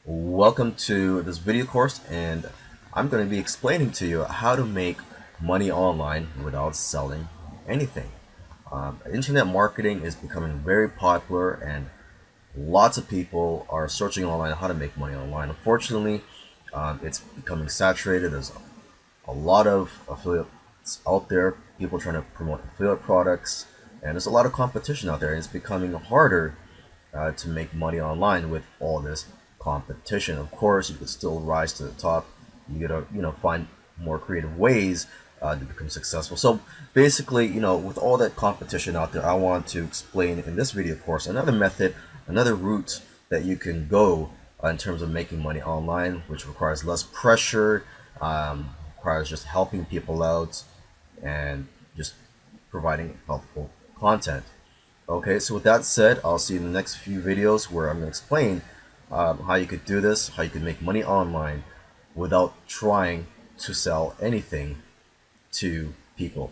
Welcome to this video course, and I'm going to be explaining to you how to make money online without selling anything. Internet marketing is becoming very popular, and lots of people are searching online how to make money online. Unfortunately, it's becoming saturated. There's a lot of affiliates out there, people trying to promote affiliate products, and there's a lot of competition out there, and it's becoming harder to make money online with all this competition. Of course, you could still rise to the top. You gotta, find more creative ways to become successful. So basically, with all that competition out there, I want to explain in this video course another method, another route that you can go in terms of making money online, which requires less pressure, requires just helping people out, and just providing helpful content. Okay, so with that said, I'll see you in the next few videos where I'm going to explain how you could do this, how you can make money online without trying to sell anything to people.